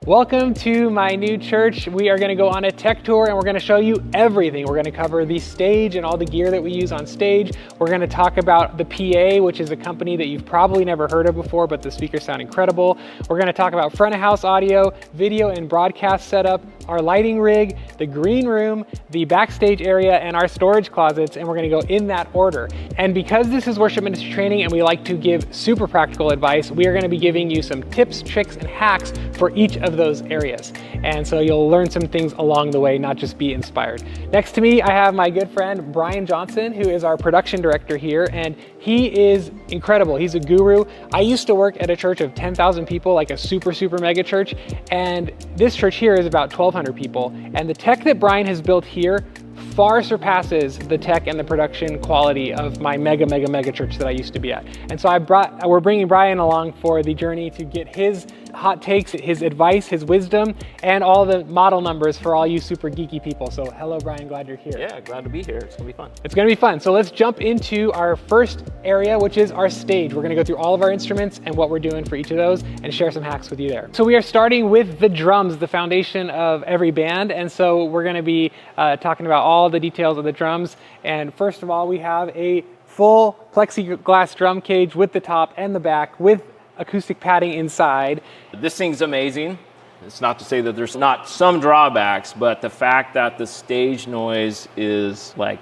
Welcome to my new church. We are going to go on a tech tour and we're going to show you everything. We're going to cover the stage and all the gear that we use on stage. We're going to talk about the PA, which is a company that you've probably never heard of before, but the speakers sound incredible. We're going to talk about front of house audio, video and broadcast setup, our lighting rig, the green room, the backstage area, and our storage closets, and we're going to go in that order. And because this is worship ministry training and we like to give super practical advice, we are going to be giving you some tips, tricks, and hacks for each of those areas. And so you'll learn some things along the way, not just be inspired. Next to me, I have my good friend, Brian Johnson, who is our production director here, and he is incredible. He's a guru. I used to work at a church of 10,000 people, like a super mega church, and this church here is about 1,200 people. And the tech that Brian has built here far surpasses the tech and the production quality of my mega church that I used to be at. And so we're bringing Brian along for the journey to get his hot takes, his advice, his wisdom, and all the model numbers for all you super geeky people. So hello, Brian, glad you're here. Yeah, glad to be here. It's gonna be fun. It's gonna be fun. So let's jump into our first area, which is our stage. We're gonna go through all of our instruments and what we're doing for each of those and share some hacks with you there. So we are starting with the drums, the foundation of every band. And so we're gonna be talking about all the details of the drums. And first of all, we have a full plexiglass drum cage with the top and the back with acoustic padding inside. This thing's amazing. It's not to say that there's not some drawbacks, but the fact that the stage noise is like,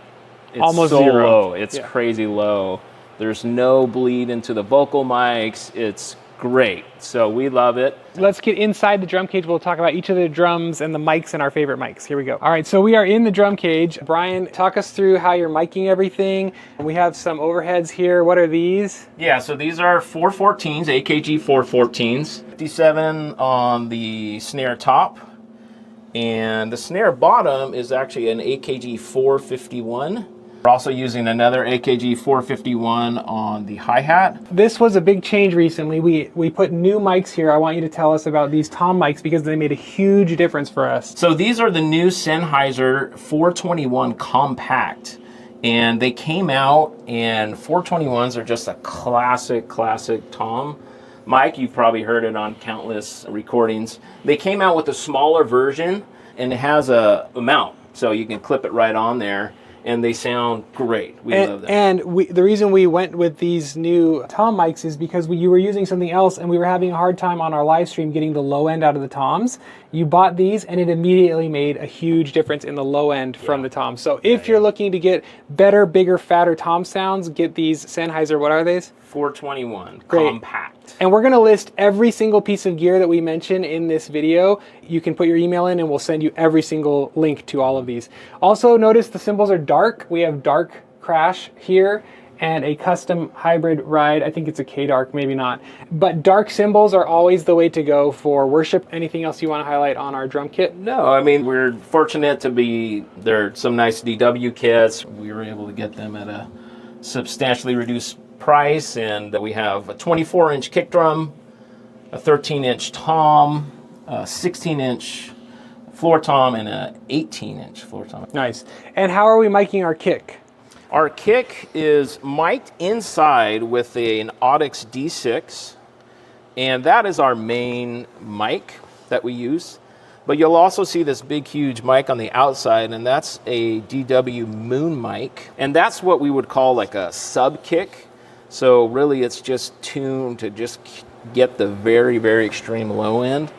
it's almost so zero. low. It's crazy low. There's no bleed into the vocal mics. It's great. So we love it. Let's get inside the drum cage. We'll talk about each of the drums and the mics and our favorite mics. Here we go. All right, so we are in the drum cage. Brian, talk us through how you're miking everything. We have some overheads here. What are these? Yeah, so these are 414s, AKG 414s. 57 on the snare top. And the snare bottom is actually an AKG 451. We're also using another AKG 451 on the hi-hat. This was a big change recently. We put new mics here. I want you to tell us about these tom mics because they made a huge difference for us. So these are the new Sennheiser 421 Compact. And they came out, and 421s are just a classic tom mic. You've probably heard it on countless recordings. They came out with a smaller version, and it has a mount, so you can clip it right on there. And they sound great. We love them. And the reason we went with these new tom mics is because you were using something else and we were having a hard time on our live stream getting the low end out of the toms. You bought these and it immediately made a huge difference in the low end from the tom. So if you're looking to get better, bigger, fatter tom sounds, get these Sennheiser, what are these? 421 Great. Compact. And we're going to list every single piece of gear that we mention in this video. You can put your email in and we'll send you every single link to all of these. Also notice the cymbals are dark. We have dark crash here and a custom hybrid ride. I think it's a K-Dark, maybe not. But dark cymbals are always the way to go for worship. Anything else you want to highlight on our drum kit? No, I mean, we're fortunate to be, there are some nice DW kits. We were able to get them at a substantially reduced price, and we have a 24-inch kick drum, a 13-inch tom, a 16-inch floor tom, and a 18-inch floor tom. Nice. And how are we miking our kick? Our kick is mic'd inside with an Audix D6, and that is our main mic that we use. But you'll also see this big, huge mic on the outside, and that's a DW Moon mic. And that's what we would call like a sub kick. So really it's just tuned to just get the very extreme low end.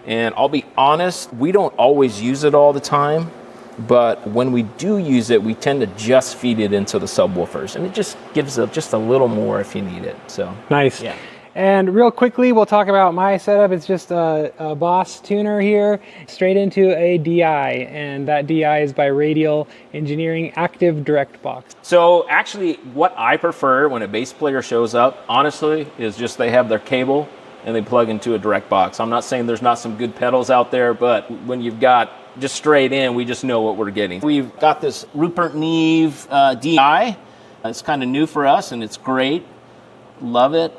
And I'll be honest, we don't always use it all the time, but when we do use it, we tend to just feed it into the subwoofers, and it just gives just a little more if you need it. So nice. Yeah. And real quickly, we'll talk about my setup. It's just a Boss tuner here, straight into a DI, and that DI is by Radial Engineering Active Direct Box. So actually, what I prefer when a bass player shows up, honestly, is just they have their cable and they plug into a direct box. I'm not saying there's not some good pedals out there, but when you've got just straight in, we just know what we're getting. We've got this Rupert Neve DI. It's kind of new for us, and it's great. Love it.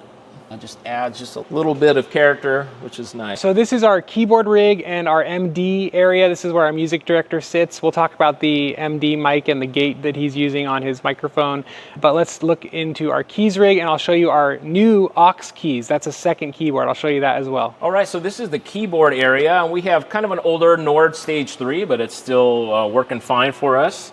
It just adds just a little bit of character, which is nice. So this is our keyboard rig and our MD area. This is where our music director sits. We'll talk about the MD mic and the gate that he's using on his microphone. But let's look into our keys rig, and I'll show you our new Aux keys. That's a second keyboard. I'll show you that as well. All right, so this is the keyboard area. We have kind of an older Nord Stage 3, but it's still working fine for us.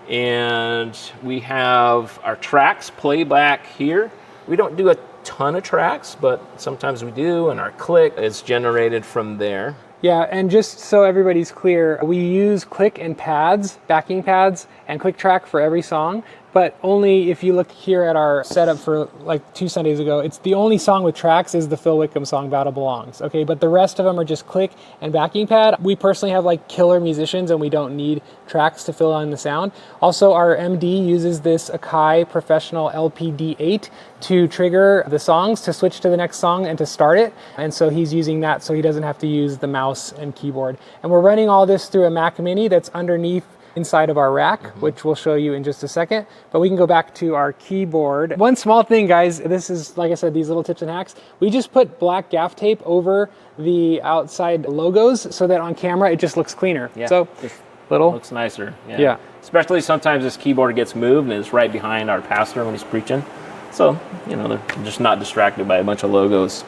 And we have our tracks playback here. We don't do a ton of tracks, but sometimes we do, and our click is generated from there. Yeah, and just so everybody's clear, we use click and pads, backing pads, and click track for every song, but only if you look here at our setup for like 2 Sundays ago, it's the only song with tracks is the Phil Wickham song Battle Belongs, okay? But the rest of them are just click and backing pad. We personally have like killer musicians and we don't need tracks to fill in the sound. Also, our MD uses this Akai Professional LPD8 to trigger the songs, to switch to the next song and to start it. And so he's using that so he doesn't have to use the mouse and keyboard. And we're running all this through a Mac Mini that's underneath inside of our rack, which we'll show you in just a second. But we can go back to our keyboard. One small thing, guys, this is, like I said, these little tips and hacks. We just put black gaff tape over the outside logos so that on camera it just looks cleaner. Yeah, so little looks nicer. Yeah. Especially sometimes this keyboard gets moved and it's right behind our pastor when he's preaching. So, you know, they're just not distracted by a bunch of logos.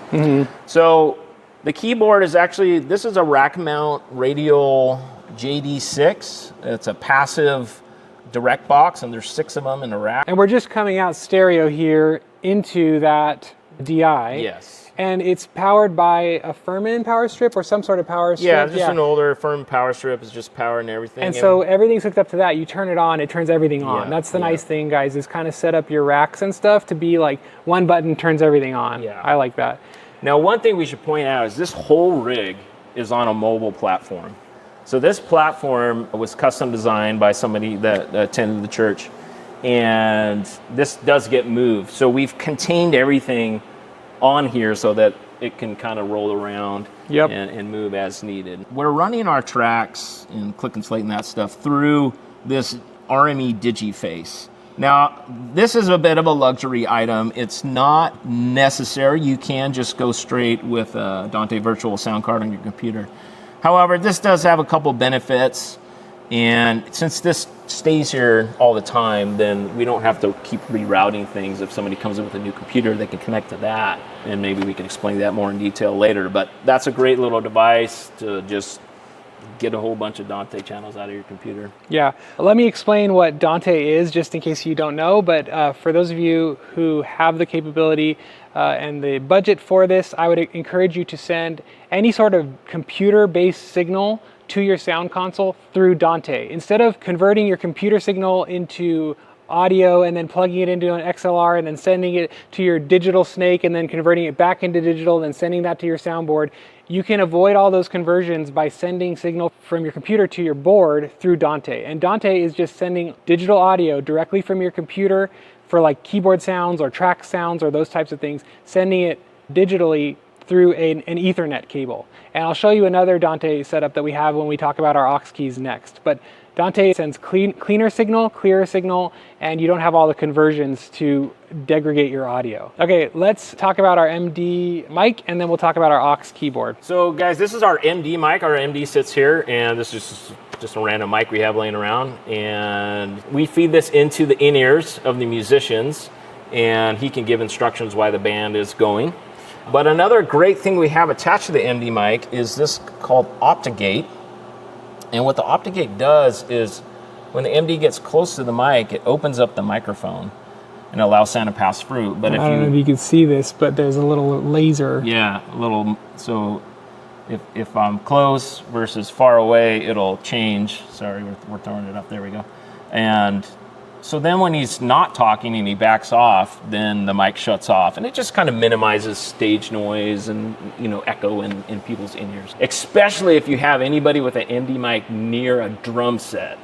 So the keyboard is actually, this is a rack mount Radial JD6. It's a passive direct box, and there's 6 of them in a rack. And we're just coming out stereo here into that DI. Yes. And it's powered by a Furman power strip or some sort of power strip. Yeah, just an older Furman power strip is just powering everything. And so everything's hooked up to that. You turn it on, it turns everything on. Yeah, That's the nice thing, guys, is kind of set up your racks and stuff to be like one button turns everything on. Yeah. I like that. Now, one thing we should point out is this whole rig is on a mobile platform. So this platform was custom designed by somebody that attended the church, and this does get moved. So we've contained everything on here so that it can kind of roll around and move as needed. We're running our tracks and click and slate and that stuff through this RME DigiFace. Now, this is a bit of a luxury item. It's not necessary. You can just go straight with a Dante virtual sound card on your computer. However, this does have a couple benefits, and since this stays here all the time, then we don't have to keep rerouting things. If somebody comes in with a new computer, they can connect to that, and maybe we can explain that more in detail later. But that's a great little device to just get a whole bunch of Dante channels out of your computer. Yeah, let me explain what Dante is, just in case you don't know, but for those of you who have the capability and the budget for this, I would encourage you to send any sort of computer-based signal to your sound console through Dante. Instead of converting your computer signal into audio and then plugging it into an XLR and then sending it to your digital snake and then converting it back into digital and then sending that to your soundboard, you can avoid all those conversions by sending signal from your computer to your board through Dante. And Dante is just sending digital audio directly from your computer for like keyboard sounds or track sounds or those types of things, sending it digitally through an Ethernet cable. And I'll show you another Dante setup that we have when we talk about our aux keys next. But Dante sends cleaner signal, clearer signal, and you don't have all the conversions to degrade your audio. Okay, let's talk about our MD mic, and then we'll talk about our aux keyboard. So guys, this is our MD mic. Our MD sits here, and this is just a random mic we have laying around. And we feed this into the in-ears of the musicians, and he can give instructions while the band is going. But another great thing we have attached to the MD mic is this called OptoGate. And what the OptoGate does is when the MD gets close to the mic, it opens up the microphone and allows sound to pass through. But if I don't know if you can see this, but there's a little laser. Yeah, a little. So if I'm close versus far away, it'll change. Sorry, we're throwing it up. There we go. And so then when he's not talking and he backs off, then the mic shuts off, and it just kind of minimizes stage noise and, you know, echo in people's in-ears. Especially if you have anybody with an MD mic near a drum set.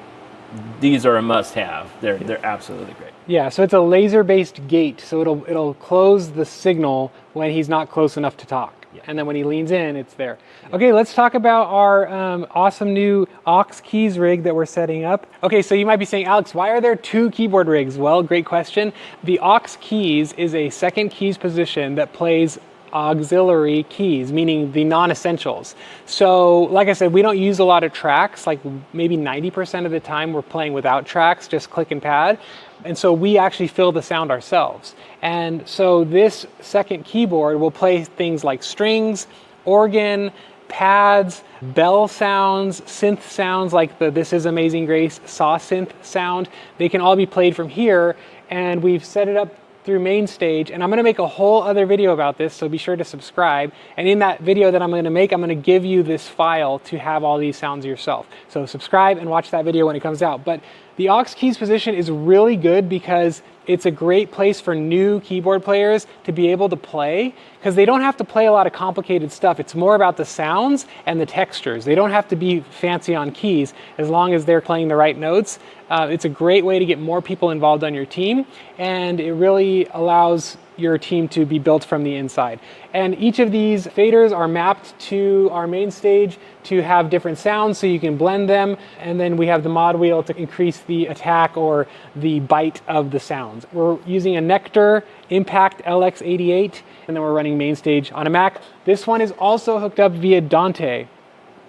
These are a must-have. They're absolutely great. Yeah, so it's a laser-based gate, so it'll close the signal when he's not close enough to talk. And then when he leans in, it's there. Okay, let's talk about our awesome new Aux Keys rig that we're setting up. Okay, so you might be saying, Alex, why are there 2 keyboard rigs? Well, great question. The Aux Keys is a second keys position that plays auxiliary keys, meaning the non-essentials. So like I said, we don't use a lot of tracks, like maybe 90% of the time we're playing without tracks, just click and pad. And so we actually fill the sound ourselves. And so this second keyboard will play things like strings, organ, pads, bell sounds, synth sounds like the This Is Amazing Grace saw synth sound. They can all be played from here, and we've set it up through main stage, and I'm going to make a whole other video about this, so be sure to subscribe. And in that video that I'm going to make, I'm going to give you this file to have all these sounds yourself. So subscribe and watch that video when it comes out. But the Aux Keys position is really good because it's a great place for new keyboard players to be able to play, because they don't have to play a lot of complicated stuff. It's more about the sounds and the textures. They don't have to be fancy on keys as long as they're playing the right notes. It's a great way to get more people involved on your team, and it really allows your team to be built from the inside. And each of these faders are mapped to our main stage to have different sounds so you can blend them. And then we have the mod wheel to increase the attack or the bite of the sounds. We're using a Nectar Impact LX88, and then we're running main stage on a Mac. This one is also hooked up via Dante.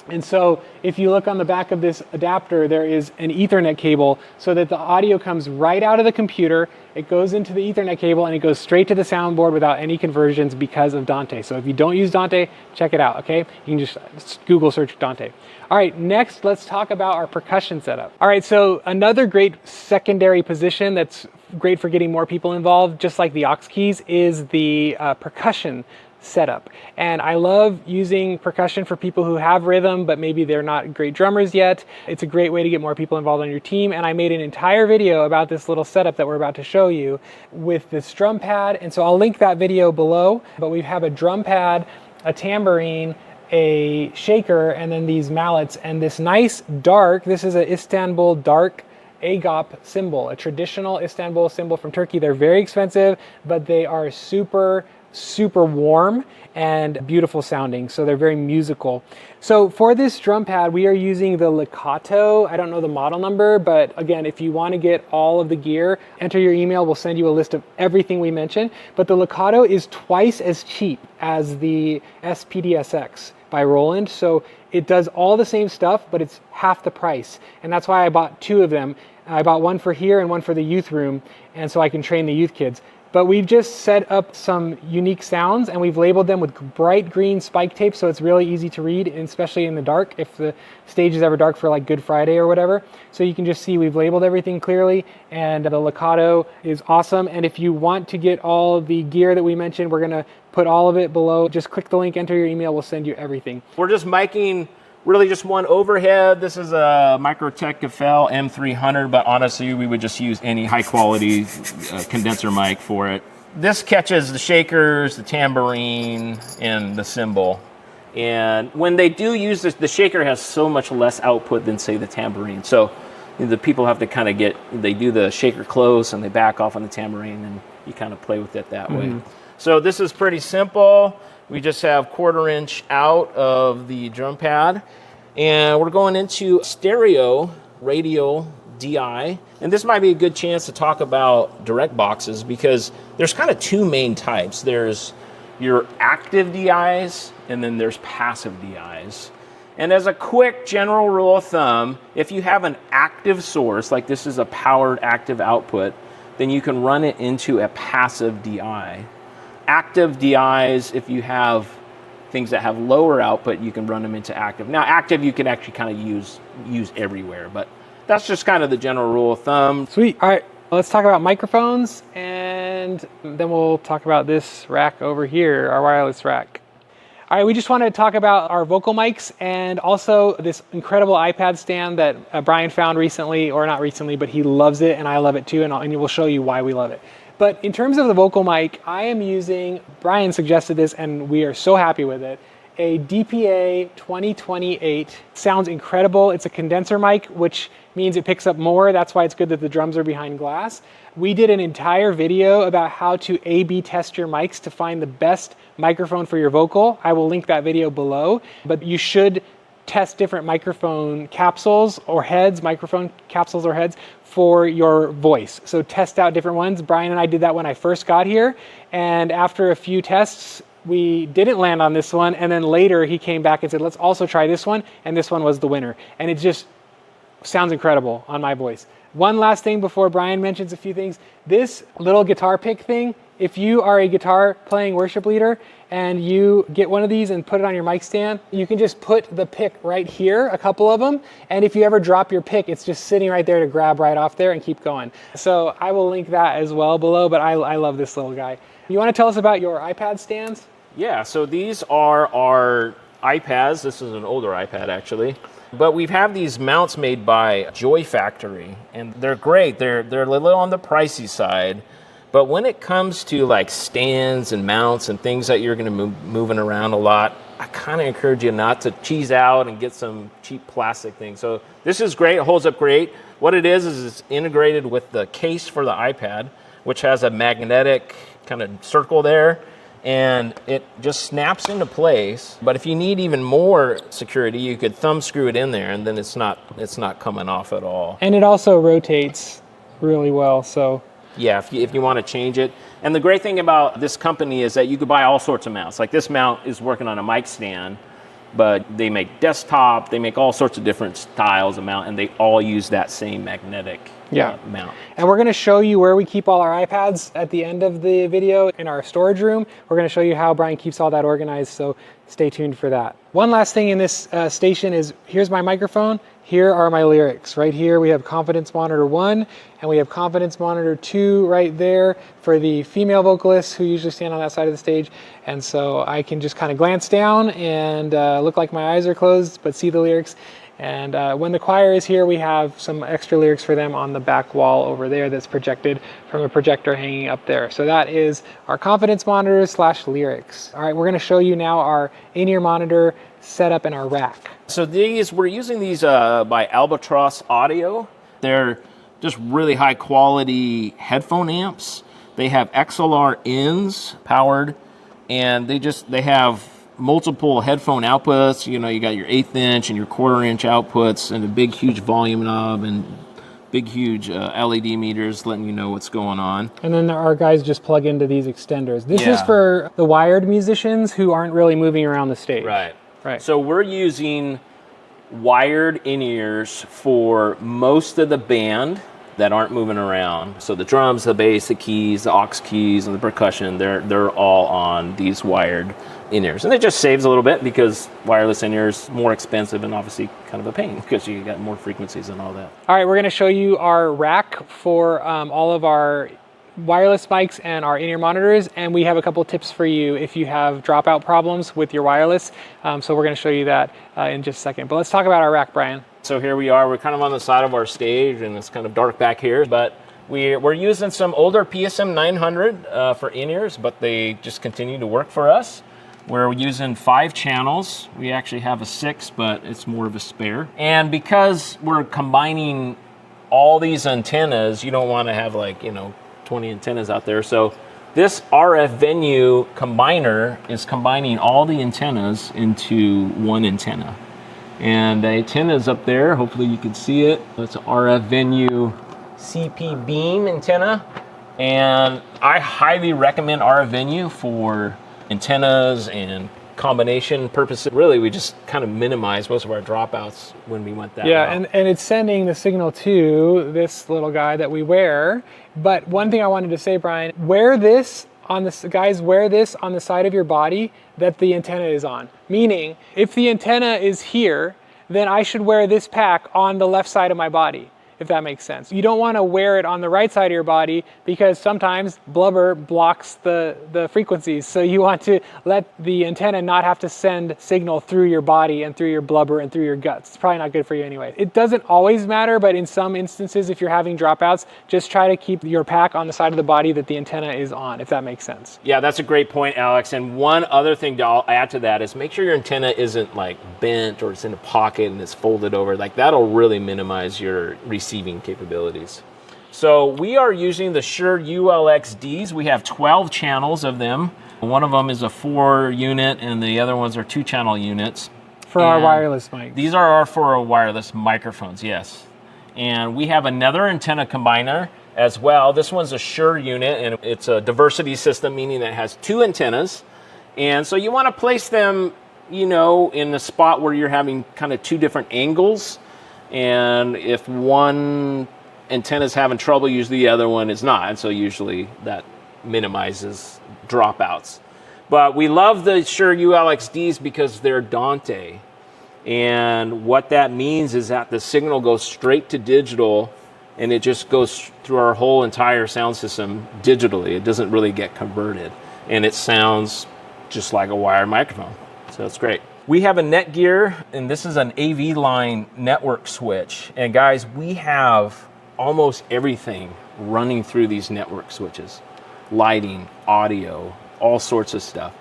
And so if you look on the back of this adapter, there is an Ethernet cable so that the audio comes right out of the computer. It goes into the Ethernet cable and it goes straight to the soundboard without any conversions because of Dante. So if you don't use Dante, check it out, okay? You can just Google search Dante. All right, next let's talk about our percussion setup. All right, so another great secondary position that's great for getting more people involved, just like the Aux Keys, is the percussion setup. And I love using percussion for people who have rhythm, but maybe they're not great drummers yet. It's a great way to get more people involved on your team. And I made an entire video about this little setup that we're about to show you with this drum pad. And so I'll link that video below, but we have a drum pad, a tambourine, a shaker, and then these mallets, and this nice dark, this is an Istanbul dark Agop cymbal, a traditional Istanbul cymbal from Turkey. They're very expensive, but they are super warm and beautiful sounding, so they're very musical. So for this drum pad, we are using the Legato. I don't know the model number, but again, if you want to get all of the gear, enter your email, we'll send you a list of everything we mentioned. But the Legato is twice as cheap as the SPDSX by Roland, so it does all the same stuff, but it's half the price. And that's why I bought 2 of them. I bought one for here and one for the youth room, and so I can train the youth kids. But we've just set up some unique sounds, and we've labeled them with bright green spike tape, so it's really easy to read, especially in the dark, if the stage is ever dark for like Good Friday or whatever. So you can just see we've labeled everything clearly, and the Legato is awesome. And if you want to get all the gear that we mentioned, we're gonna put all of it below. Just click the link, enter your email, we'll send you everything. We're just miking really just one overhead. This is a Microtech Gefell M300, but honestly, we would just use any high quality condenser mic for it. This catches the shakers, the tambourine, and the cymbal. And when they do use this, the shaker has so much less output than, say, the tambourine. So the people have to kind of they do the shaker close and they back off on the tambourine, and you kind of play with it that way. So this is pretty simple. We just have 1/4 inch out of the drum pad, and we're going into stereo radial DI. And this might be a good chance to talk about direct boxes, because there's kind of 2 main types. There's your active DIs, and then there's passive DIs. And as a quick general rule of thumb, if you have an active source, like this is a powered active output, then you can run it into a passive DI. Active DIs, if you have things that have lower output, you can run them into active. Now, active you can actually kind of use everywhere, but that's just kind of the general rule of thumb. Sweet. All right, let's talk about microphones, and then we'll talk about this rack over here, our wireless rack. All right, we just wanted to talk about our vocal mics and also this incredible iPad stand that Brian found recently, or not recently, but he loves it and I love it too, and we'll show you why we love it. But in terms of the vocal mic, I am using, Brian suggested this and we are so happy with it. a DPA 2028. Sounds incredible. It's a condenser mic, which means it picks up more. That's why it's good that the drums are behind glass. We did an entire video about how to A/B test your mics to find the best microphone for your vocal. I will link that video below, but you should test different microphone capsules or heads, microphone capsules or heads for your voice. So test out different ones. Brian and I did that when I first got here, and after a few tests, we didn't land on this one, and then later he came back and said, let's also try this one, and this one was the winner. And it just sounds incredible on my voice. One last thing before Brian mentions a few things. This little guitar pick thing, if you are a guitar playing worship leader and you get one of these and put it on your mic stand, you can just put the pick right here, a couple of them, and if you ever drop your pick, it's just sitting right there to grab right off there and keep going. So I will link that as well below, but I love this little guy. You want to tell us about your iPad stands? Yeah, so these are our iPads. This is an older iPad actually. But we have these mounts made by Joy Factory, and they're great. They're a little on the pricey side, but when it comes to like stands and mounts and things that you're going to moving around a lot, I kind of encourage you not to cheese out and get some cheap plastic things. So this is great. It holds up great. What it is it's integrated with the case for the iPad, which has a magnetic kind of circle there, and it just snaps into place. But if you need even more security, you could thumb screw it in there, and then it's not coming off at all. And it also rotates really well, so. Yeah, if you want to change it. And the great thing about this company is that you could buy all sorts of mounts. Like this mount is working on a mic stand, but they make desktop, they make all sorts of different styles of mount, and they all use that same magnetic mount. And we're going to show you where we keep all our iPads at the end of the video in our storage room. We're going to show you how Brian keeps all that organized, so stay tuned for that. One last thing in this station is, here's my microphone, here are my lyrics. Right here we have Confidence Monitor 1, and we have Confidence Monitor 2 right there for the female vocalists who usually stand on that side of the stage. And so I can just kind of glance down and look like my eyes are closed, but see the lyrics. And when the choir is here, we have some extra lyrics for them on the back wall over there that's projected from a projector hanging up there. So that is our confidence monitor / lyrics. All right, we're going to show you now our in-ear monitor setup and our rack. So we're using these by Albatross Audio. They're just really high quality headphone amps. They have XLR ins powered, and they have multiple headphone outputs. You know, you got your 1/8 inch and your 1/4 inch outputs, and a big huge volume knob and big huge LED meters letting you know what's going on. And then our guys just plug into these extenders. This is for the wired musicians who aren't really moving around the stage. Right. So we're using wired in-ears for most of the band that aren't moving around. So the drums, the bass, the keys, the aux keys, and the percussion, they're all on these wired in-ears. And it just saves a little bit because wireless in-ears more expensive and obviously kind of a pain because you got more frequencies and all that. All right, we're going to show you our rack for all of our wireless mics and our in-ear monitors, and we have a couple tips for you if you have dropout problems with your wireless. So we're going to show you that in just a second. But let's talk about our rack, Brian. So here we are. We're kind of on the side of our stage, and it's kind of dark back here, but we're using some older PSM 900 for in-ears, but they just continue to work for us. We're using 5 channels. We actually have a 6, but it's more of a spare. And because we're combining all these antennas, you don't want to have 20 antennas out there. So this RF venue combiner is combining all the antennas into one antenna. And the antenna is up there. Hopefully you can see it. It's an RF venue CP beam antenna. And I highly recommend RF venue for antennas and combination purposes. Really, we just kind of minimize most of our dropouts when we went that route. And it's sending the signal to this little guy that we wear. But one thing I wanted to say, Brian, wear this on the side of your body that the antenna is on. Meaning, if the antenna is here, then I should wear this pack on the left side of my body. if that makes sense. You don't want to wear it on the right side of your body because sometimes blubber blocks the frequencies. So you want to let the antenna not have to send signal through your body and through your blubber and through your guts. It's probably not good for you anyway. It doesn't always matter, but in some instances, if you're having dropouts, just try to keep your pack on the side of the body that the antenna is on, if that makes sense. Yeah, that's a great point, Alex. And one other thing to add to that is make sure your antenna isn't like bent or it's in a pocket and it's folded over. Like that'll really minimize your receiving capabilities. So we are using the Shure ULXDs. We have 12 channels of them. One of them is a 4-unit and the other ones are 2-channel units. For our wireless mics. These are for our wireless microphones, yes. And we have another antenna combiner as well. This one's a Shure unit, and it's a diversity system, meaning that it has 2 antennas. And so you want to place them, you know, in the spot where you're having kind of 2 different angles. And if one antenna is having trouble, usually the other one is not. And so usually that minimizes dropouts. But we love the Shure ULXDs because they're Dante. And what that means is that the signal goes straight to digital and it just goes through our whole entire sound system digitally. It doesn't really get converted. And it sounds just like a wired microphone. So it's great. We have a Netgear, and this is an AV line network switch. And guys, we have almost everything running through these network switches. Lighting, audio, all sorts of stuff.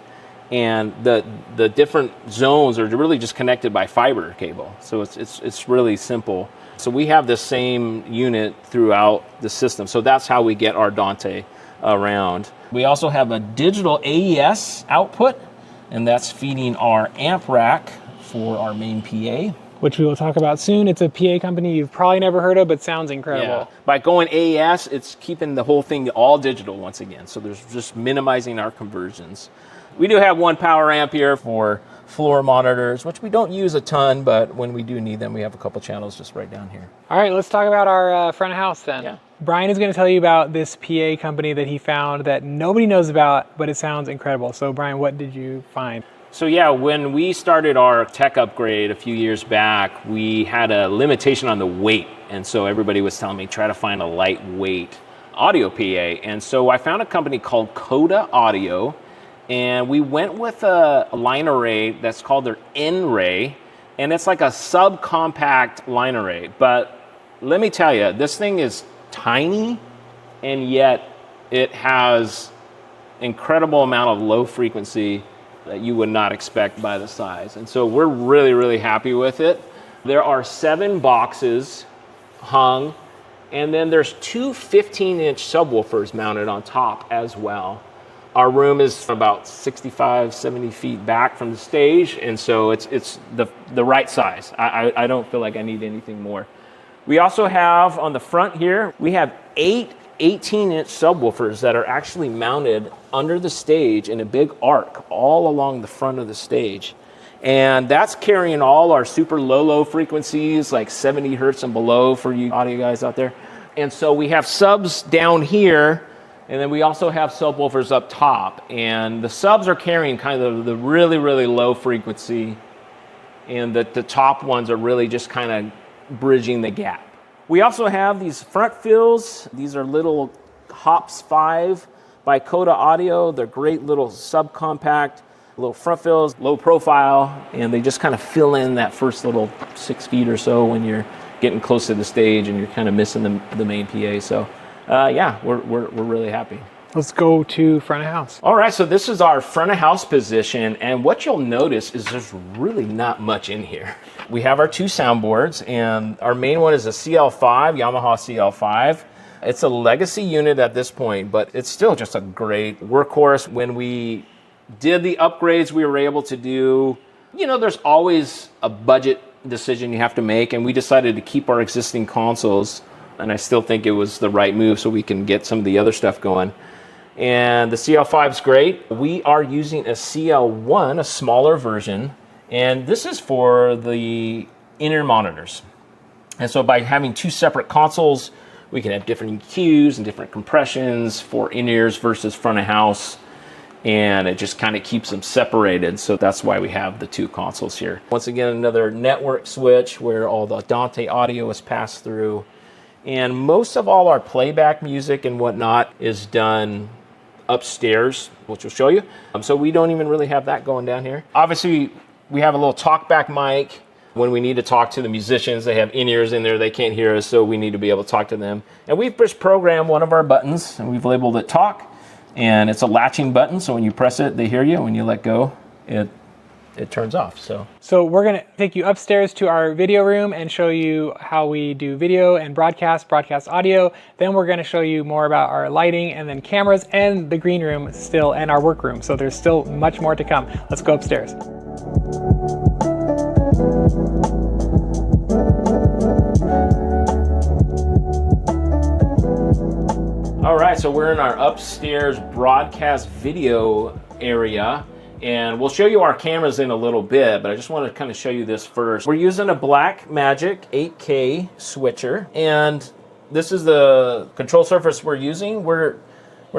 And the different zones are really just connected by fiber cable. So it's really simple. So we have the same unit throughout the system. So that's how we get our Dante around. We also have a digital AES output, and that's feeding our amp rack for our main PA. Which we will talk about soon. It's a PA company you've probably never heard of, but sounds incredible. Yeah. By going AES, it's keeping the whole thing all digital once again. So there's just minimizing our conversions. We do have one power amp here for floor monitors, which we don't use a ton, but when we do need them, we have a couple channels just right down here. All right, let's talk about our front of house then. Yeah. Brian is going to tell you about this PA company that he found that nobody knows about, but it sounds incredible. So Brian, what did you find? So yeah, when we started our tech upgrade a few years back, we had a limitation on the weight. And so everybody was telling me, try to find a lightweight audio PA. And so I found a company called Coda Audio. And we went with a line array that's called their N-Ray, and it's like a subcompact line array. But let me tell you, this thing is tiny, and yet it has incredible amount of low frequency that you would not expect by the size. And so we're really, really happy with it. There are 7 boxes hung, and then there's 2 15-inch subwoofers mounted on top as well. Our room is about 65, 70 feet back from the stage, and so it's the right size. I don't feel like I need anything more. We also have on the front here, we have 8 18-inch subwoofers that are actually mounted under the stage in a big arc all along the front of the stage. And that's carrying all our super low frequencies, like 70 hertz and below for you audio guys out there. And so we have subs down here, and then we also have subwoofers up top. And the subs are carrying kind of the really, really low frequency, and the top ones are really just kind of bridging the gap. We also have these front fills. These are little Hops 5 by Coda Audio. They're great little subcompact, little front fills, low profile, and they just kind of fill in that first little 6 feet or so when you're getting close to the stage and you're kind of missing the main PA. So yeah, we're really happy. Let's go to front of house. All right, so this is our front of house position, and what you'll notice is there's really not much in here. We have our 2 soundboards, and our main one is a CL5, Yamaha CL5. It's a legacy unit at this point, but it's still just a great workhorse. When we did the upgrades we were able to do, you know, there's always a budget decision you have to make, and we decided to keep our existing consoles, and I still think it was the right move so we can get some of the other stuff going. And the CL5 is great. We are using a CL1, a smaller version, and this is for the in-ear monitors. And so by having 2 separate consoles, we can have different EQs and different compressions for in-ears versus front of house, and it just kind of keeps them separated. So that's why we have the 2 consoles here. Once again, another network switch where all the Dante audio is passed through. And most of all our playback music and whatnot is done upstairs, which we'll show you. So we don't even really have that going down here. Obviously, we have a little talkback mic. When we need to talk to the musicians, they have in-ears in there, they can't hear us, so we need to be able to talk to them. And we've just programmed one of our buttons, and we've labeled it talk, and it's a latching button, so when you press it, they hear you. When you let go, it turns off. So we're gonna take you upstairs to our video room and show you how we do video and broadcast audio. Then we're gonna show you more about our lighting and then cameras and the green room still and our workroom. So there's still much more to come. Let's go upstairs. All right, so we're in our upstairs broadcast video area, and we'll show you our cameras in a little bit, but I just want to kind of show you this first. We're using a Blackmagic 8K switcher, and this is the control surface we're using. We're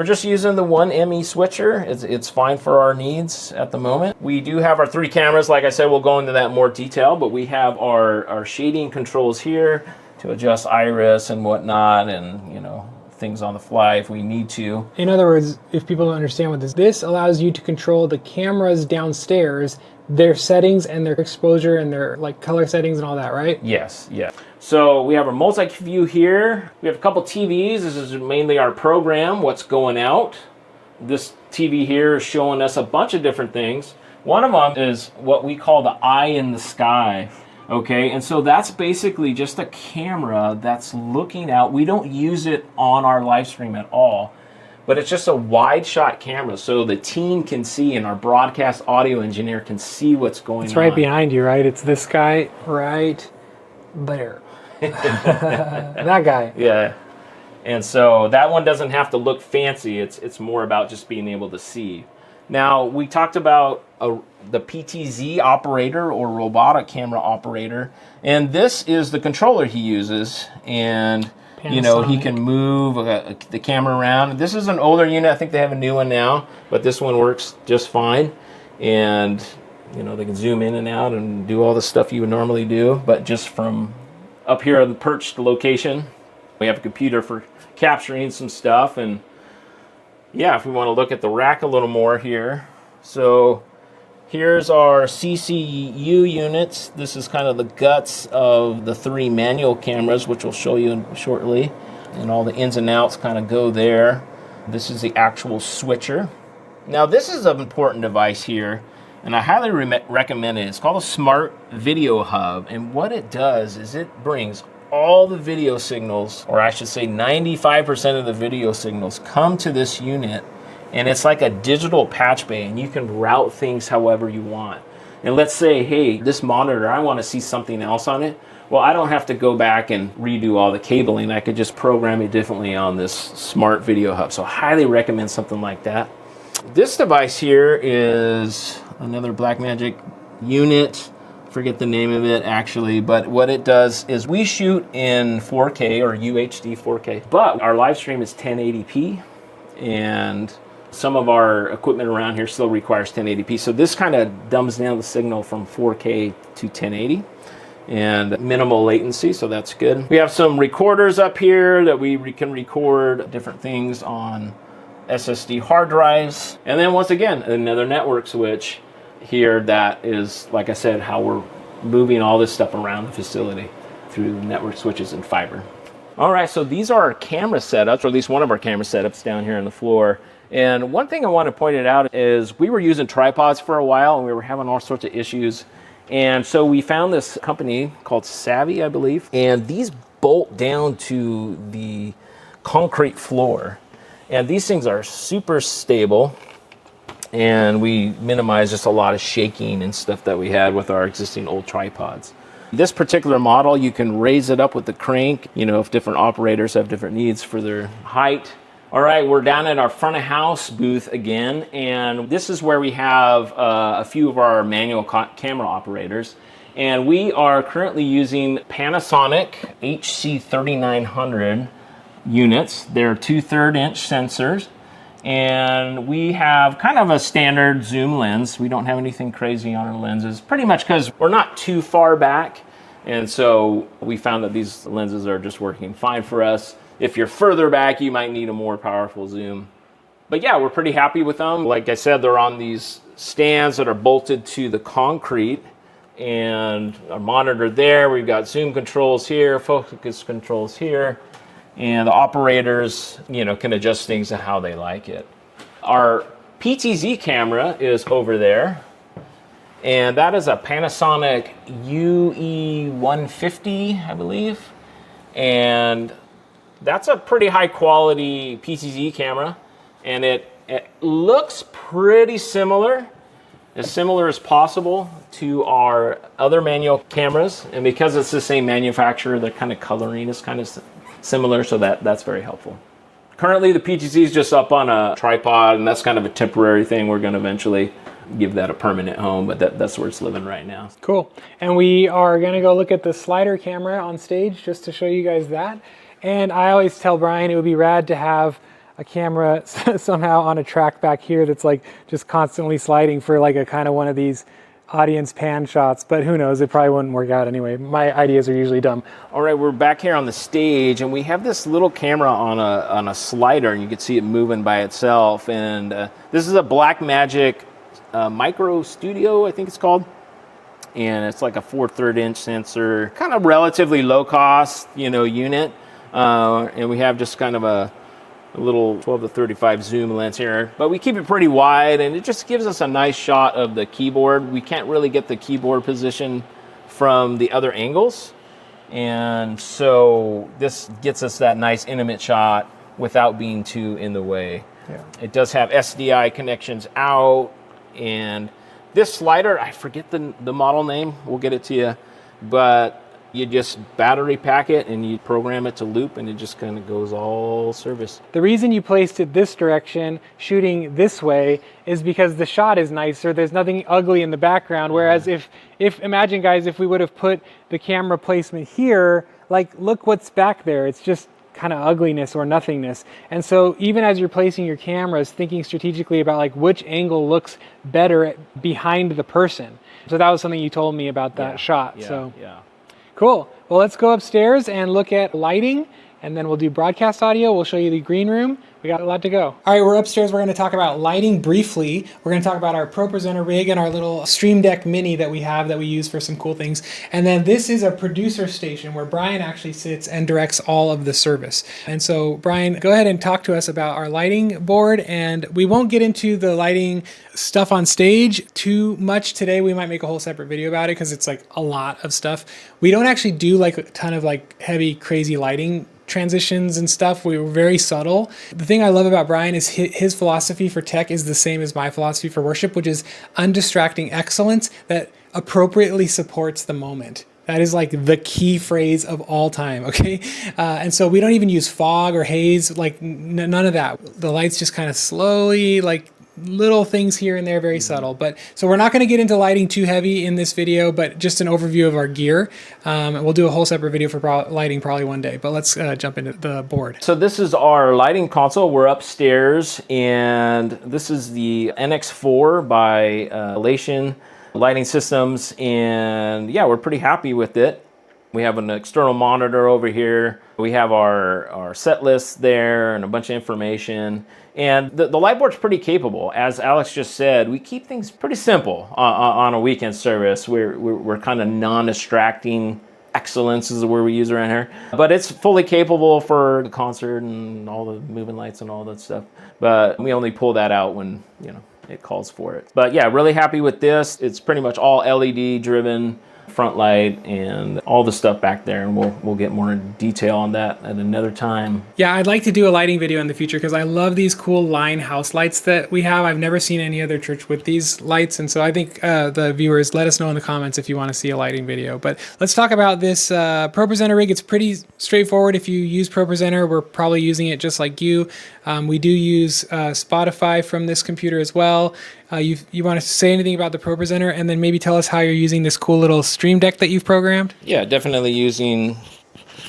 just using the 1ME switcher. It's fine for our needs at the moment. We do have our 3 cameras. Like I said, we'll go into that in more detail, but we have our shading controls here to adjust iris and whatnot, and you know, things on the fly if we need to. In other words, if people don't understand what this allows you to control the cameras downstairs, their settings and their exposure and their like color settings and all that, right? Yes, yeah. So we have our multi-view here. We have a couple TVs. This is mainly our program, what's going out. This TV here is showing us a bunch of different things. One of them is what we call the eye in the sky. Okay, and so that's basically just a camera that's looking out. We don't use it on our live stream at all, but it's just a wide shot camera so the team can see and our broadcast audio engineer can see what's going on. It's right behind you, right? It's this guy right there. That guy. Yeah. And so that one doesn't have to look fancy. It's more about just being able to see. Now, we talked about the PTZ operator or robotic camera operator, and this is the controller he uses, and you know, he can move the camera around. This is an older unit. I think they have a new one now, but this one works just fine. And you know, they can zoom in and out and do all the stuff you would normally do, but just from up here in the perched location. We have a computer for capturing some stuff, and yeah, if we want to look at the rack a little more here. So here's our CCU units. This is kind of the guts of the 3 manual cameras, which we'll show you shortly. And all the ins and outs kind of go there. This is the actual switcher. Now this is an important device here, and I highly recommend it. It's called a Smart Video Hub, and what it does is it brings all the video signals, or I should say 95% of the video signals come to this unit, and it's like a digital patch bay, and you can route things however you want. And let's say, hey, this monitor, I want to see something else on it. Well, I don't have to go back and redo all the cabling. I could just program it differently on this Smart Video Hub. So I highly recommend something like that. This device here is another Blackmagic unit. Forget the name of it actually, but what it does is we shoot in 4K or UHD 4K, but our live stream is 1080p, and some of our equipment around here still requires 1080p. So this kind of dumbs down the signal from 4K to 1080 and minimal latency, so that's good. We have some recorders up here that we can record different things on SSD hard drives. And then once again, another network switch here that is, like I said, how we're moving all this stuff around the facility through network switches and fiber. All right, so these are our camera setups, or at least one of our camera setups down here on the floor. And one thing I want to point it out is we were using tripods for a while and we were having all sorts of issues. And so we found this company called Savvy, I believe, and these bolt down to the concrete floor. And these things are super stable, and we minimize just a lot of shaking and stuff that we had with our existing old tripods. This particular model, you can raise it up with the crank, you know, if different operators have different needs for their height. All right, we're down at our front of house booth again, and this is where we have a few of our manual camera operators. And we are currently using Panasonic HC3900 units. They're 2/3 inch sensors. And we have kind of a standard zoom lens. We don't have anything crazy on our lenses, pretty much because we're not too far back. And so we found that these lenses are just working fine for us. If you're further back, you might need a more powerful zoom. But yeah, we're pretty happy with them. Like I said, they're on these stands that are bolted to the concrete, and our monitor there. We've got zoom controls here, focus controls here, and the operators, can adjust things to how they like it. Our PTZ camera is over there, and that is a Panasonic UE150, I believe. And that's a pretty high quality PTZ camera, and it looks pretty similar, as similar as possible to our other manual cameras. And because it's the same manufacturer, the kind of coloring is kind of similar, so that's very helpful. Currently, the PTZ is just up on a tripod, and that's kind of a temporary thing. We're going to eventually give that a permanent home, but that's where it's living right now. Cool. And we are going to go look at the slider camera on stage just to show you guys that. And I always tell Brian it would be rad to have a camera somehow on a track back here that's like just constantly sliding for like a kind of one of these audience pan shots, but who knows, it probably wouldn't work out anyway. My ideas are usually dumb. All right, we're back here on the stage, and we have this little camera on a slider, and you can see it moving by itself. And this is a Blackmagic Micro Studio, I think it's called. And it's like a 4/3 inch sensor, kind of relatively low cost, unit. And we have just kind of a little 12 to 35 zoom lens here, but we keep it pretty wide, and it just gives us a nice shot of the keyboard. We can't really get the keyboard position from the other angles, and so this gets us that nice intimate shot without being too in the way. Yeah. It does have SDI connections out, and this slider, I forget the model name, we'll get it to you, but you just battery pack it and you program it to loop, and it just kind of goes all service. The reason you placed it this direction, shooting this way, is because the shot is nicer. There's nothing ugly in the background. Whereas if imagine guys, if we would have put the camera placement here, like look what's back there. It's just kind of ugliness or nothingness. And so even as you're placing your cameras, thinking strategically about like which angle looks better behind the person. So that was something you told me about that shot. So. Cool. Well, let's go upstairs and look at lighting, and then we'll do broadcast audio. We'll show you the green room. We got a lot to go. All right, we're upstairs. We're going to talk about lighting briefly. We're going to talk about our ProPresenter rig and our little Stream Deck Mini that we have that we use for some cool things. And then this is a producer station where Brian actually sits and directs all of the service. And so, Brian, go ahead and talk to us about our lighting board. And we won't get into the lighting stuff on stage too much today. We might make a whole separate video about it because it's like a lot of stuff. We don't actually do like a ton of like heavy, crazy lighting transitions and stuff. We were very subtle. The thing I love about Brian is his philosophy for tech is the same as my philosophy for worship, which is undistracting excellence that appropriately supports the moment. That is like the key phrase of all time, okay? And so we don't even use fog or haze, like none of that. The lights just kind of slowly, like little things here and there, very subtle. But so we're not going to get into lighting too heavy in this video, but just an overview of our gear. And we'll do a whole separate video for lighting probably one day, but let's jump into the board. So this is our lighting console. We're upstairs, and this is the NX4 by Elation Lighting Systems. And yeah, we're pretty happy with it. We have an external monitor over here. We have our set list there and a bunch of information. And the light board's pretty capable. As Alex just said, we keep things pretty simple on a weekend service. We're kind of non-distracting excellence is the word we use around here. But it's fully capable for the concert and all the moving lights and all that stuff. But we only pull that out when, it calls for it. But yeah, really happy with this. It's pretty much all LED driven. Front light and all the stuff back there, and we'll get more in detail on that at another time. Yeah, I'd like to do a lighting video in the future because I love these cool line house lights that we have. I've never seen any other church with these lights, and so I think the viewers, let us know in the comments if you want to see a lighting video. But let's talk about this ProPresenter rig. It's pretty straightforward. If you use ProPresenter, we're probably using it just like you. We do use Spotify from this computer as well. You want to say anything about the ProPresenter, and then maybe tell us how you're using this cool little Stream Deck that you've programmed? Yeah, definitely using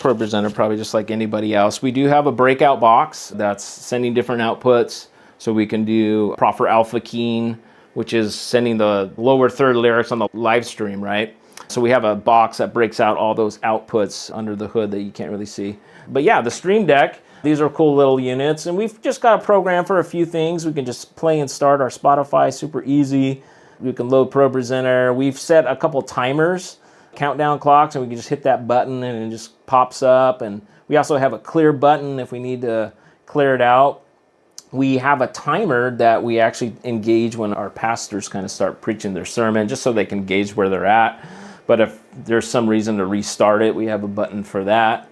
ProPresenter, probably just like anybody else. We do have a breakout box that's sending different outputs, so we can do proper alpha keying, which is sending the lower third lyrics on the live stream, right? So we have a box that breaks out all those outputs under the hood that you can't really see. But yeah, the Stream Deck, these are cool little units, and we've just got a program for a few things. We can just play and start our Spotify super easy. We can load ProPresenter. We've set a couple timers, countdown clocks, and we can just hit that button and it just pops up. And we also have a clear button if we need to clear it out. We have a timer that we actually engage when our pastors kind of start preaching their sermon, just so they can gauge where they're at. But if there's some reason to restart it, we have a button for that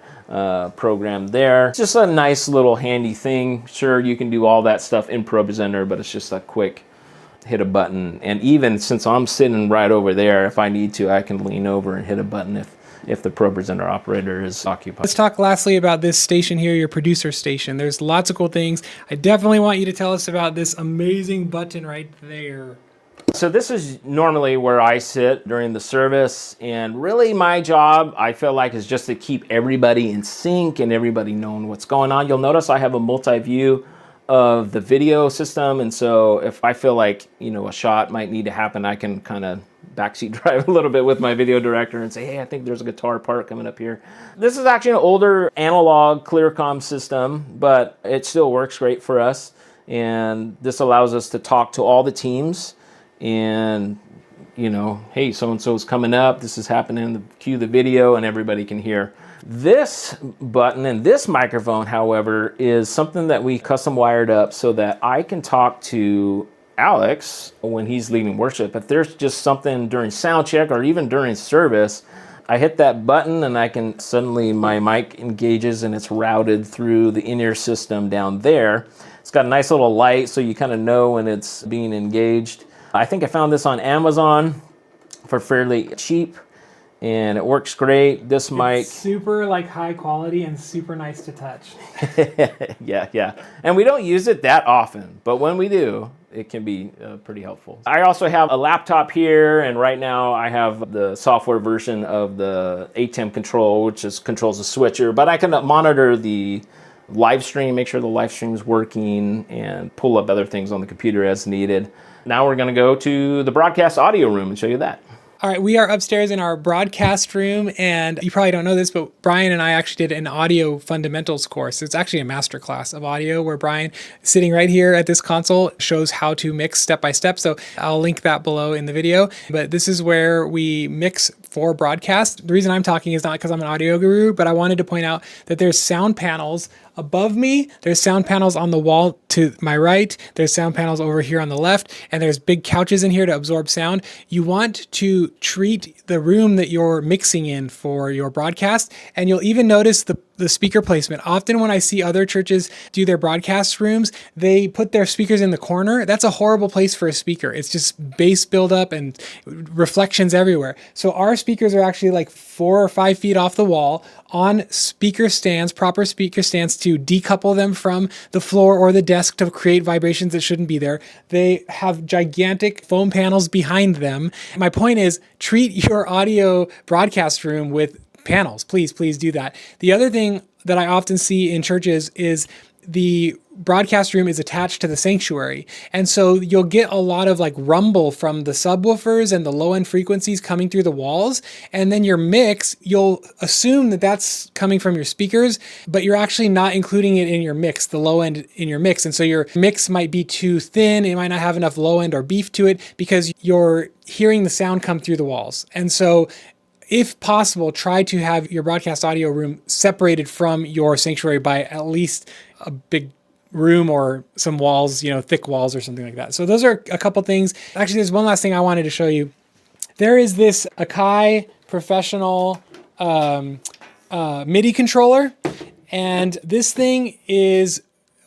program there. It's just a nice little handy thing. Sure, you can do all that stuff in ProPresenter, but it's just a quick hit a button. And even since I'm sitting right over there, if I need to, I can lean over and hit a button if the ProPresenter operator is occupied. Let's talk lastly about this station here, your producer station. There's lots of cool things. I definitely want you to tell us about this amazing button right there. So this is normally where I sit during the service, and really my job, I feel like, is just to keep everybody in sync and everybody knowing what's going on. You'll notice I have a multi-view of the video system, and so if I feel like, you know, a shot might need to happen, I can kind of backseat drive a little bit with my video director and say, hey, I think there's a guitar part coming up here. This is actually an older analog Clearcom system, but it still works great for us, and this allows us to talk to all the teams and, you know, hey, so-and-so's coming up, this is happening, cue the video, and everybody can hear. This button and this microphone, however, is something that we custom wired up so that I can talk to Alex when he's leading worship. If there's just something during sound check or even during service, I hit that button and I can suddenly, my mic engages and it's routed through the in-ear system down there. It's got a nice little light so you kind of know when it's being engaged. I think I found this on Amazon for fairly cheap, and it works great. This mic, super like high quality and super nice to touch. yeah. And we don't use it that often, but when we do, it can be pretty helpful. I also have a laptop here, and right now I have the software version of the ATEM control, which controls the switcher, but I can monitor the live stream, make sure the live stream is working, and pull up other things on the computer as needed. Now we're going to go to the broadcast audio room and show you that. All right, we are upstairs in our broadcast room, and you probably don't know this, but Brian and I actually did an audio fundamentals course. It's actually a master class of audio where Brian, sitting right here at this console, shows how to mix step by step. So I'll link that below in the video. But this is where we mix for broadcast. The reason I'm talking is not because I'm an audio guru, but I wanted to point out that there's sound panels above me, there's sound panels on the wall to my right, there's sound panels over here on the left, and there's big couches in here to absorb sound. You want to treat the room that you're mixing in for your broadcast, and you'll even notice the speaker placement. Often when I see other churches do their broadcast rooms, they put their speakers in the corner. That's a horrible place for a speaker. It's just bass buildup and reflections everywhere. So our speakers are actually like 4 or 5 feet off the wall on speaker stands, proper speaker stands to decouple them from the floor or the desk to create vibrations that shouldn't be there. They have gigantic foam panels behind them. My point is, treat your audio broadcast room with panels. Please do that. The other thing that I often see in churches is the broadcast room is attached to the sanctuary. And so you'll get a lot of like rumble from the subwoofers and the low end frequencies coming through the walls. And then your mix, you'll assume that that's coming from your speakers, but you're actually not including it in your mix, the low end in your mix. And so your mix might be too thin. It might not have enough low end or beef to it because you're hearing the sound come through the walls. And so if possible, try to have your broadcast audio room separated from your sanctuary by at least a big room or some walls, thick walls or something like that. So those are a couple things. Actually, there's one last thing I wanted to show you. There is this Akai professional MIDI controller, and this thing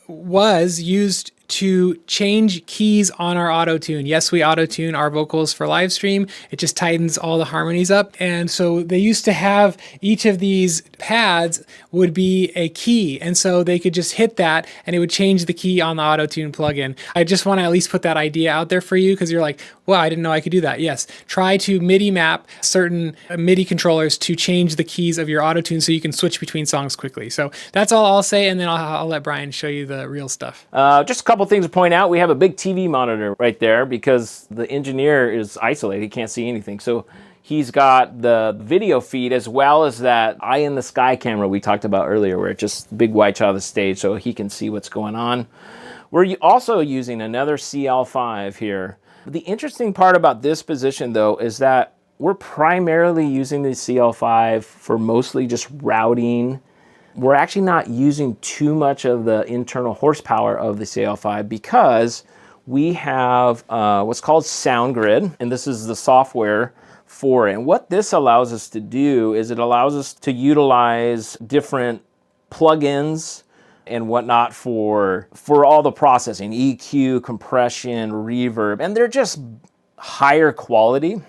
was used to change keys on our auto-tune. Yes, we auto-tune our vocals for live stream. It just tightens all the harmonies up. And so they used to have each of these pads would be a key. And so they could just hit that and it would change the key on the auto-tune plugin. I just want to at least put that idea out there for you because you're like, well, I didn't know I could do that. Yes, try to MIDI map certain MIDI controllers to change the keys of your auto-tune so you can switch between songs quickly. So that's all I'll say, and then I'll let Brian show you the real stuff. Just a couple things to point out. We have a big TV monitor right there because the engineer is isolated. He can't see anything. So He's got the video feed as well as that eye in the sky camera we talked about earlier, where it's just big white shot of the stage so he can see what's going on. We're also using another CL5 here. The interesting part about this position though is that we're primarily using the CL5 for mostly just routing. We're actually not using too much of the internal horsepower of the CL5 because we have what's called SoundGrid, and this is the software for it. And what this allows us to do is it allows us to utilize different plugins and whatnot for all the processing, EQ, compression, reverb, and they're just higher quality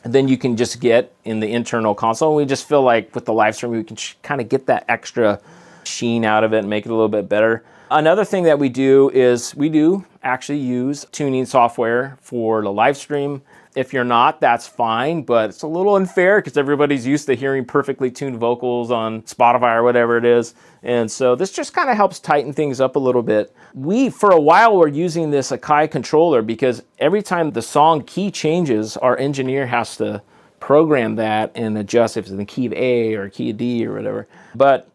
than you can just get in the internal console. We just feel like with the live stream, we can kind of get that extra sheen out of it and make it a little bit better. Another thing that we do is we do actually use tuning software for the live stream. If you're not, that's fine, but it's a little unfair because everybody's used to hearing perfectly tuned vocals on Spotify or whatever it is. And so this just kind of helps tighten things up a little bit. We, for a while, were using this Akai controller because every time the song key changes, our engineer has to program that and adjust if it's in the key of A or key of D or whatever. But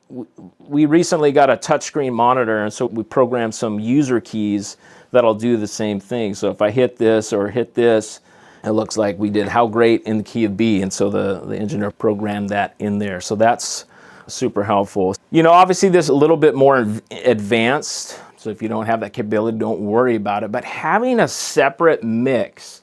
we recently got a touchscreen monitor, and so we programmed some user keys that'll do the same thing. So if I hit this or hit this, it looks like we did How Great in the key of B, and so the engineer programmed that in there. So that's super helpful. You know, obviously this is a little bit more advanced, so if you don't have that capability, don't worry about it. But having a separate mix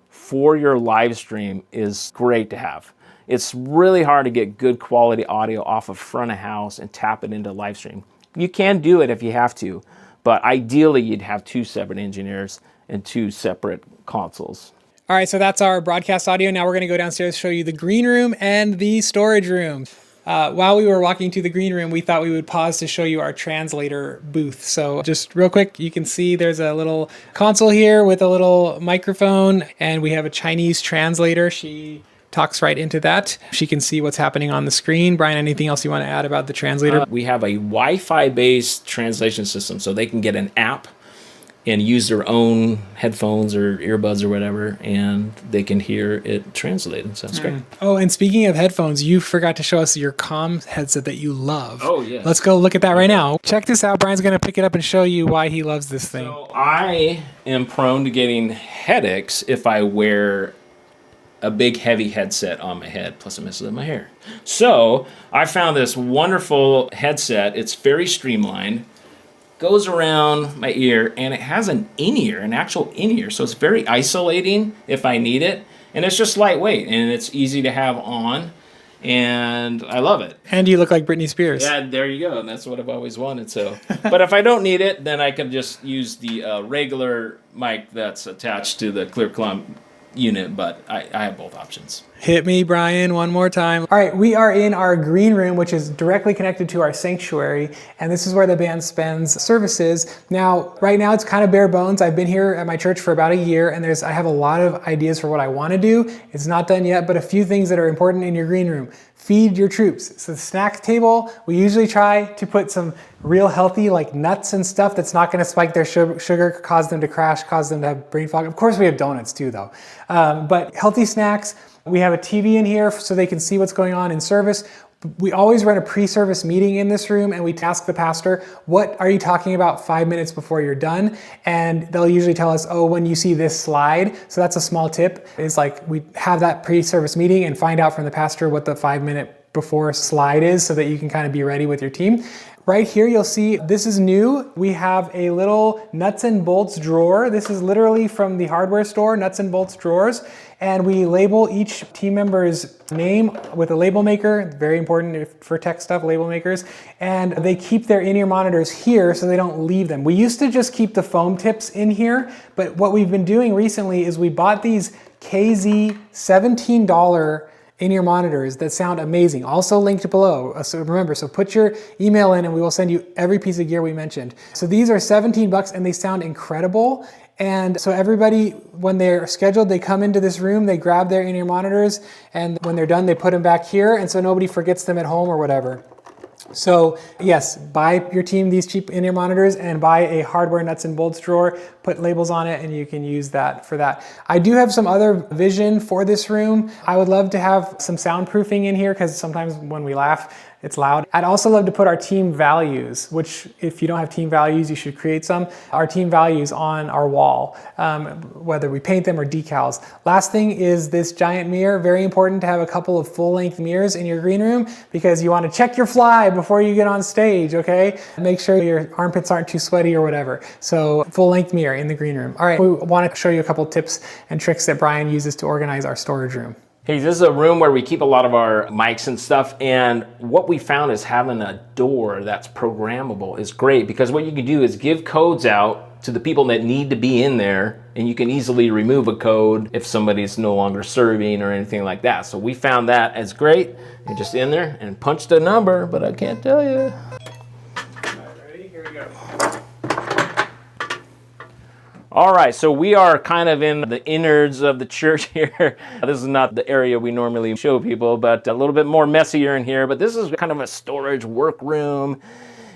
for your live stream is great to have. It's really hard to get good quality audio off of front of house and tap it into live stream. You can do it if you have to, but ideally you'd have two separate engineers and two separate consoles. All right, so that's our broadcast audio. Now we're going to go downstairs, show you the green room and the storage room. While we were walking to the green room, we thought we would pause to show you our translator booth. So just real quick, you can see there's a little console here with a little microphone, and we have a Chinese translator. She talks right into that. She can see what's happening on the screen. Brian, anything else you want to add about the translator? We have a Wi-Fi based translation system, so they can get an app and use their own headphones or earbuds or whatever, and they can hear it translated. So that's great. Oh, and speaking of headphones, you forgot to show us your comm headset that you love. Oh, yeah. Let's go look at that right now. Check this out. Brian's going to pick it up and show you why he loves this thing. So I am prone to getting headaches if I wear a big heavy headset on my head, plus it messes up my hair. So I found this wonderful headset. It's very streamlined. Goes around my ear, and it has an in-ear, an actual in-ear, so it's very isolating if I need it, and it's just lightweight, and it's easy to have on, and I love it. And you look like Britney Spears. Yeah, there you go, and that's what I've always wanted. So, but if I don't need it, then I can just use the regular mic that's attached to the clear clump unit, but I have both options. Hit me, Brian, one more time. All right, we are in our green room, which is directly connected to our sanctuary, and this is where the band spends services. Now, right now it's kind of bare bones. I've been here at my church for about a year, and I have a lot of ideas for what I want to do. It's not done yet, but a few things that are important in your green room. Feed your troops. So the snack table, we usually try to put some real healthy like nuts and stuff that's not going to spike their sugar, cause them to crash, cause them to have brain fog. Of course we have donuts too though. But healthy snacks. We have a TV in here so they can see what's going on in service. We always run a pre-service meeting in this room, and we ask the pastor, what are you talking about 5 minutes before you're done? And they'll usually tell us, oh, when you see this slide. So that's a small tip. It's like we have that pre-service meeting and find out from the pastor what the 5 minute before slide is so that you can kind of be ready with your team. Right here, you'll see this is new. We have a little nuts and bolts drawer. This is literally from the hardware store, nuts and bolts drawers. And we label each team member's name with a label maker. Very important for tech stuff, label makers. And they keep their in-ear monitors here so they don't leave them. We used to just keep the foam tips in here, but what we've been doing recently is we bought these KZ $17 in-ear monitors that sound amazing. Also linked below. So remember, so put your email in and we will send you every piece of gear we mentioned. So these are 17 bucks and they sound incredible. And so everybody, when they're scheduled, they come into this room, they grab their in-ear monitors, and when they're done, they put them back here, and so nobody forgets them at home or whatever. So yes, buy your team these cheap in-ear monitors and buy a hardware nuts and bolts drawer, put labels on it, and you can use that for that. I do have some other vision for this room. I would love to have some soundproofing in here because sometimes when we laugh, it's loud. I'd also love to put our team values, which if you don't have team values, you should create some. Our team values on our wall, whether we paint them or decals. Last thing is this giant mirror. Very important to have a couple of full-length mirrors in your green room because you want to check your fly before you get on stage, okay? Make sure your armpits aren't too sweaty or whatever. So full-length mirror in the green room. All right, we want to show you a couple tips and tricks that Brian uses to organize our storage room. Hey, this is a room where we keep a lot of our mics and stuff, and what we found is having a door that's programmable is great because what you can do is give codes out to the people that need to be in there, and you can easily remove a code if somebody's no longer serving or anything like that. So we found that as great. You're just in there and punch the number, but I can't tell you. Ready? Here we go. All right, so we are kind of in the innards of the church here. This is not the area we normally show people, but a little bit more messier in here. But this is kind of a storage workroom.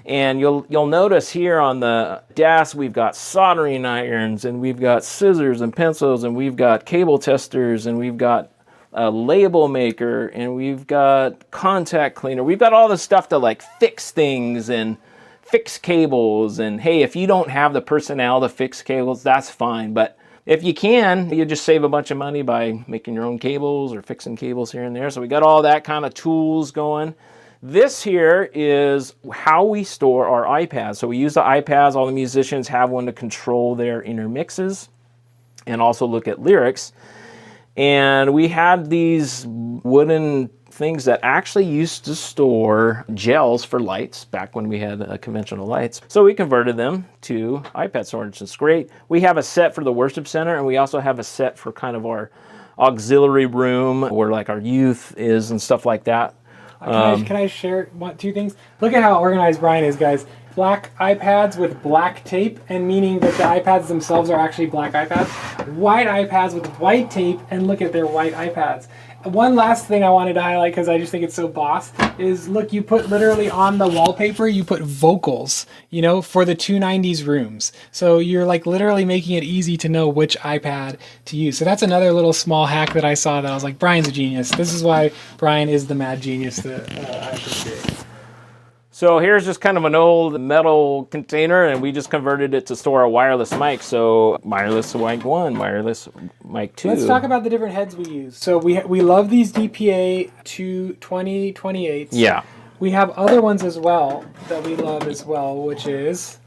And you'll notice here on the desk, we've got soldering irons, and we've got scissors and pencils, and we've got cable testers, and we've got a label maker, and we've got contact cleaner. We've got all the stuff to like fix things and fix cables, and hey, if you don't have the personnel to fix cables, that's fine. But if you can, you just save a bunch of money by making your own cables or fixing cables here and there. So we got all that kind of tools going. This here is how we store our iPads. So we use the iPads. All the musicians have one to control their inner mixes and also look at lyrics. And we had these wooden things that actually used to store gels for lights back when we had conventional lights. So we converted them to iPad storage. It's great. We have a set for the worship center, and we also have a set for kind of our auxiliary room where like our youth is and stuff like that. Can I share two things? Look at how organized Brian is, guys. Black iPads with black tape, and meaning that the iPads themselves are actually black iPads. White iPads with white tape, and look at their white iPads. One last thing I wanted to highlight, because I just think it's so boss, is look, you put literally on the wallpaper, you put vocals, you know, for the 290s rooms. So you're like literally making it easy to know which iPad to use. So that's another little small hack that I saw that I was like, Brian's a genius. This is why Brian is the mad genius that I appreciate. So here's just kind of an old metal container, and we just converted it to store a wireless mic. So wireless mic 1, wireless mic 2. Let's talk about the different heads we use. So we love these DPA 2028s. Yeah. We have other ones as well that we love as well, which is...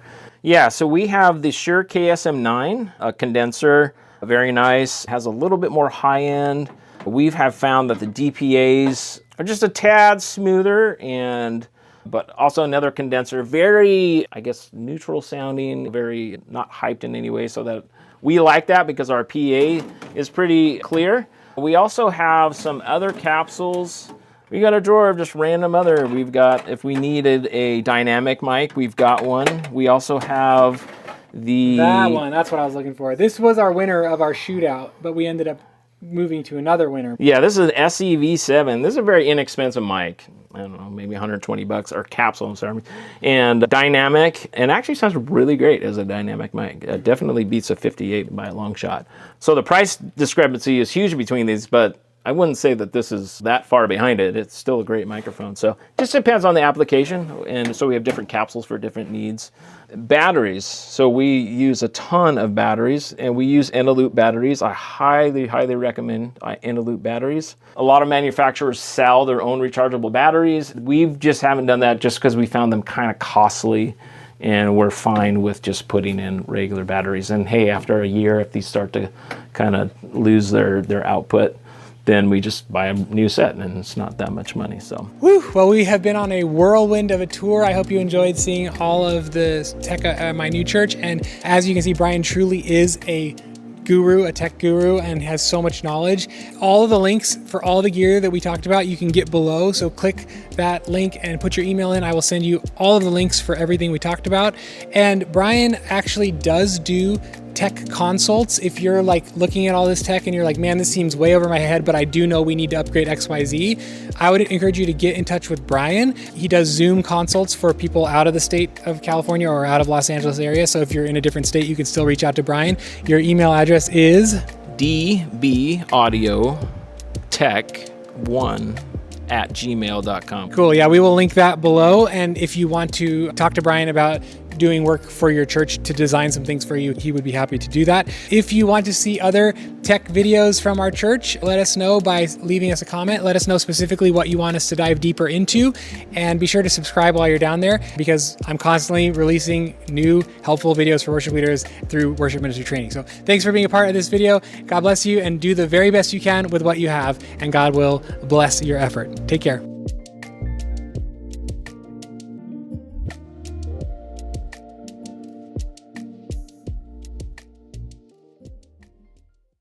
Yeah, so we have the Shure KSM9, a condenser, very nice, has a little bit more high end. We have found that the DPAs are just a tad smoother, but also another condenser, very, I guess, neutral sounding, very not hyped in any way, so that we like that because our PA is pretty clear. We also have some other capsules. We got a drawer of just random other. We've got, if we needed a dynamic mic, we've got one. We also have that one, that's what I was looking for. This was our winner of our shootout, but we ended up moving to another winner. Yeah, this is an SEV7. This is a very inexpensive mic. I don't know, maybe 120 bucks, or capsule, I'm sorry. And dynamic, and actually sounds really great as a dynamic mic. It definitely beats a 58 by a long shot. So the price discrepancy is huge between these, but I wouldn't say that this is that far behind it. It's still a great microphone. So it just depends on the application. And so we have different capsules for different needs. Batteries. So we use a ton of batteries, and we use end-of-loop batteries. I highly, highly recommend end-of-loop batteries. A lot of manufacturers sell their own rechargeable batteries. We just haven't done that just because we found them kind of costly, and we're fine with just putting in regular batteries. And hey, after a year, if these start to kind of lose their output, then we just buy a new set, and it's not that much money. So, woo! Well, we have been on a whirlwind of a tour. I hope you enjoyed seeing all of the tech at my new church. And as you can see, Brian truly is a guru, a tech guru, and has so much knowledge. All of the links for all the gear that we talked about, you can get below. So click that link and put your email in. I will send you all of the links for everything we talked about. And Brian actually does do tech consults. If you're like looking at all this tech and you're like, man, this seems way over my head, but I do know we need to upgrade XYZ, I would encourage you to get in touch with Brian. He does Zoom consults for people out of the state of California or out of Los Angeles area. So if you're in a different state, you can still reach out to Brian. Your email address is dbaudioTech1@gmail.com. Cool. Yeah, we will link that below. And if you want to talk to Brian about doing work for your church to design some things for you, he would be happy to do that. If you want to see other tech videos from our church, let us know by leaving us a comment. Let us know specifically what you want us to dive deeper into, and be sure to subscribe while you're down there, because I'm constantly releasing new helpful videos for worship leaders through worship ministry training. So thanks for being a part of this video. God bless you, and do the very best you can with what you have, and God will bless your effort. Take care.